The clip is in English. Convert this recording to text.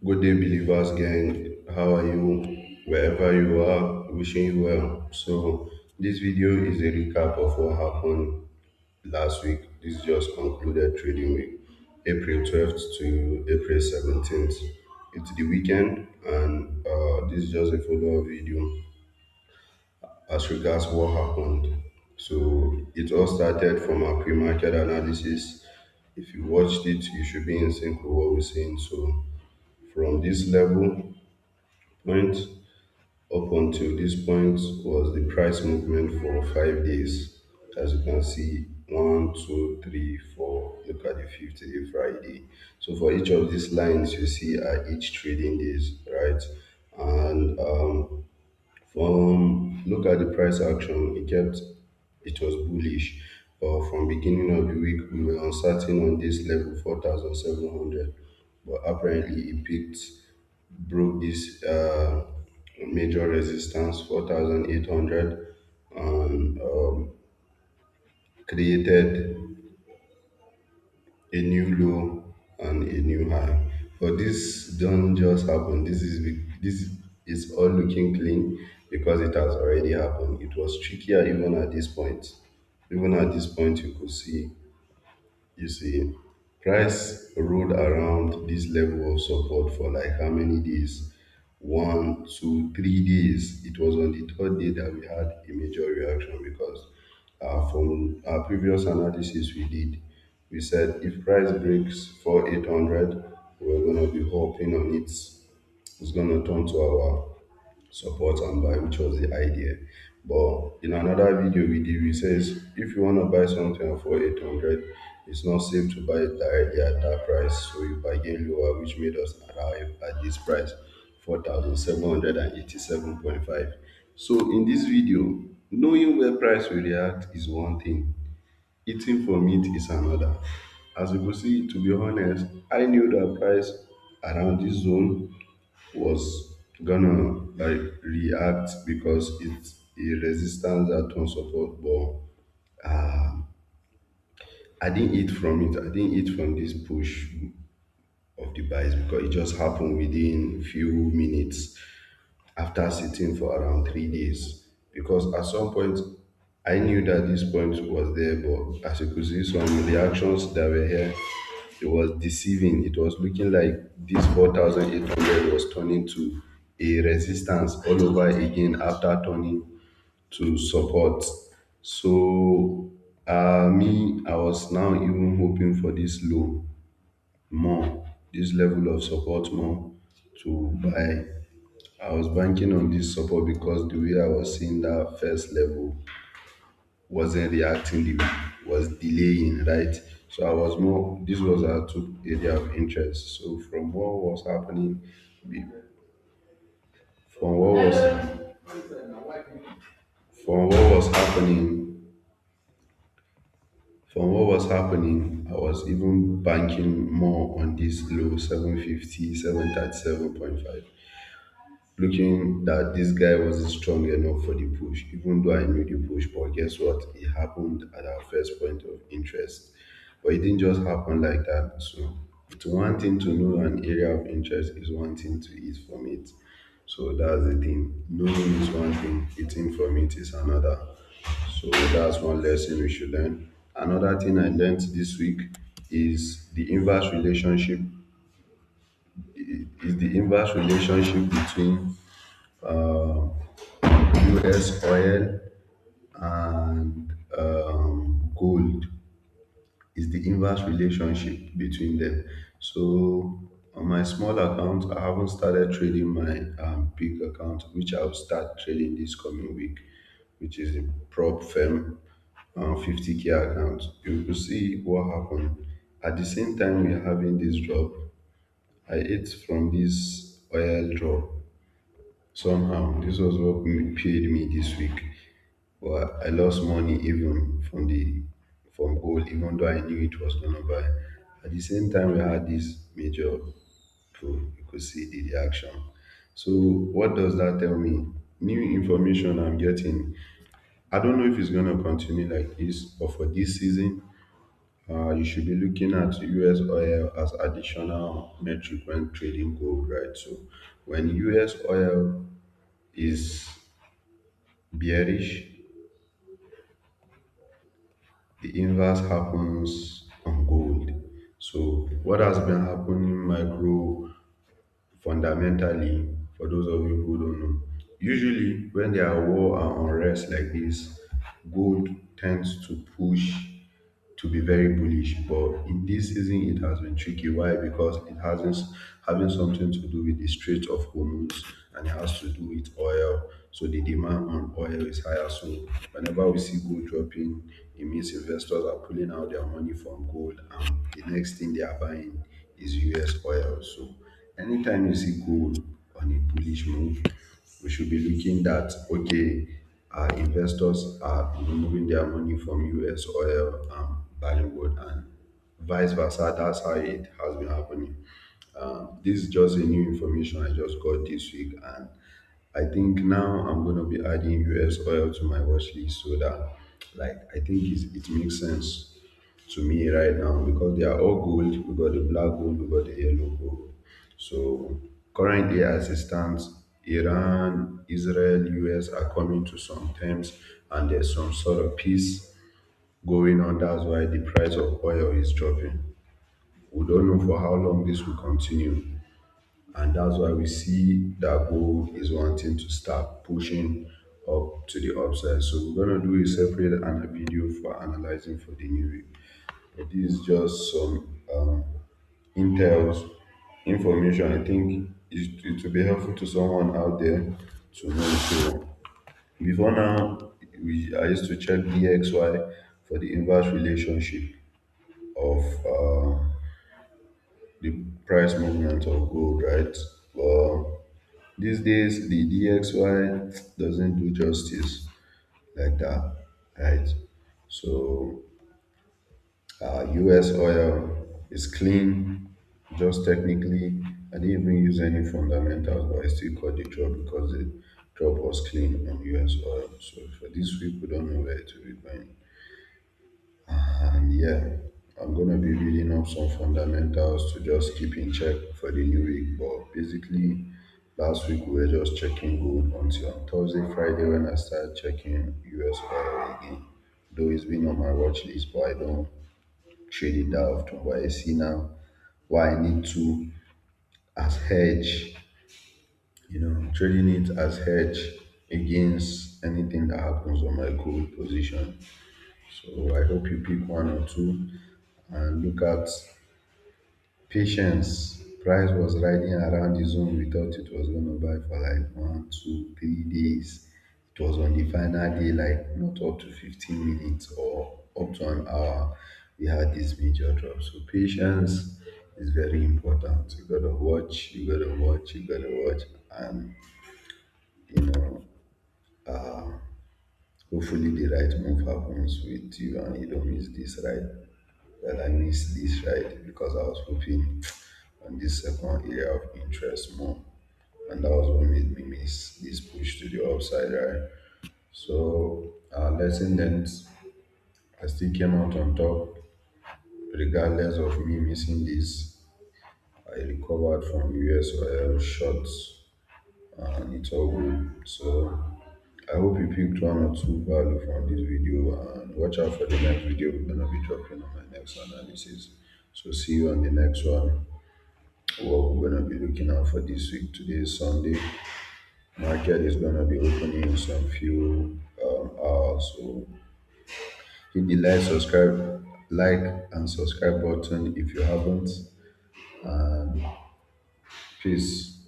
Good day, believers gang. How are you? Wherever you are, wishing you well. So, this video is a recap of what happened last week. This just concluded trading week, April 12th to April 17th. It's the weekend, and this is just a follow up video as regards what happened. So, it all started from our pre market analysis. If you watched it, you should be in sync with what we're saying. So, from this level, point up until this point was the price movement for 5 days. As you can see, one, two, three, four. Look at the 50-day Friday. So for each of these lines, you see are each trading days, right? And from look at the price action, it was bullish. But from beginning of the week, we were uncertain on this level 4,700. But apparently, it peaked, broke this major resistance 4,800, and created a new low and a new high. But this don't just happen. This is all looking clean because it has already happened. It was trickier even at this point. Even at this point, you see, price rode around this level of support for like how many days? 1, 2, 3 days. It was on the third day that we had a major reaction because from our previous analysis we did, we said if price breaks for 800, we're going to be hoping on it. It's going to turn to our support and buy, which was the idea. But in another video we did, we says if you want to buy something for 800, it's not safe to buy it directly at that price. So you bargain lower, which made us arrive at this price, 4,787.5. So in this video, knowing where price will react is one thing, eating from it is another. As you can see, to be honest, I knew that price around this zone was gonna like react because it's a resistance that won't support, but I didn't eat from it. I didn't eat from this push of the buys because it just happened within few minutes after sitting for around 3 days. Because at some point I knew that this point was there, but as you could see some reactions that were here, it was deceiving. It was looking like this 4,800 was turning to a resistance all over again after turning to support. So me, I was now even hoping for this low more, this level of support more to buy. I was banking on this support because the way I was seeing that first level wasn't reacting, the was delaying, right? So I was more, this was our two area of interest. So from what was from what was happening from what was happening, I was even banking more on this low 750, 737.5, looking that this guy wasn't strong enough for the push, even though I knew the push. But guess what? It happened at our first point of interest. But it didn't just happen like that. So it's one thing to know an area of interest is one thing to eat from it. So that's the thing. Knowing is one thing, eating from it is another. So that's one lesson we should learn. Another thing I learned this week is the inverse relationship between USOIL and gold, is the inverse relationship between them. So on my small account, I haven't started trading my big account, which I'll start trading this coming week, which is a prop firm 50K account. You will see what happened. At the same time we're having this drop, I ate from this oil drop somehow. This was what paid me this week. But I lost money even from gold, even though I knew it was gonna buy. At the same time, we had this major pull. You could see the reaction. So what does that tell me? New information I'm getting. I don't know if it's gonna continue like this, but for this season, You should be looking at US oil as additional metric when trading gold, right? So when US oil is bearish, the inverse happens on gold. So what has been happening macro fundamentally, for those of you who don't know, usually when there are war and unrest like this, gold tends to push to be very bullish. But in this season, it has been tricky. Why? Because it hasn't having something to do with the Strait of Hormuz, and it has to do with oil. So the demand on oil is higher. So whenever we see gold dropping, it means investors are pulling out their money from gold, and the next thing they are buying is US oil. So anytime you see gold on a bullish move, we should be looking at, okay, investors are moving their money from US oil and buying gold, and vice versa. That's how it has been happening. This is just a new information I just got this week, and I think now I'm going to be adding US oil to my watch list so that, like, I think it makes sense to me right now because they are all gold. We got the black gold, we got the yellow gold. So currently, as it stands, Iran, Israel, US are coming to some terms, and there's some sort of peace going on. That's why the price of oil is dropping. We don't know for how long this will continue, and that's why we see that gold is wanting to start pushing up to the upside. So we're gonna do a separate video for analyzing for the new week. But this is just some intels information. I think it will be helpful to someone out there to know. So before now, I used to check DXY for the inverse relationship of the price movement of gold, right? But these days, the DXY doesn't do justice like that, right? So US oil is clean, just technically. I didn't even use any fundamentals, but I still caught the drop because the drop was clean on US oil. So for this week, we don't know where it will be going. And yeah, I'm gonna be reading up some fundamentals to just keep in check for the new week. But basically, last week we were just checking gold until on Thursday, Friday when I started checking US oil again. Though it's been on my watch list, but I don't trade it that often. But I see now why I need to as hedge, trading it as hedge against anything that happens on my gold position. So I hope you pick one or two and look at patience. Price was riding around the zone. We thought it was going to buy for like 1, 2, 3 days. It was on the final day, like not up to 15 minutes or up to an hour. We had this major drop. So patience is very important. You gotta watch, you gotta watch, you gotta watch, and you know, hopefully the right move happens with you and you don't miss this ride. Well, I missed this ride because I was hoping on this second area of interest more, and that was what made me miss this push to the upside, right? So, lesson learned, I still came out on top regardless of me missing this. I recovered from US oil shots and it's all good. So, I hope you picked one or two value from this video and watch out for the next video we're gonna be dropping on my next analysis. So see you on the next one. What we're gonna be looking out for this week. Today is Sunday. Market is gonna be opening in some few hours. So hit the like and subscribe button if you haven't. And peace.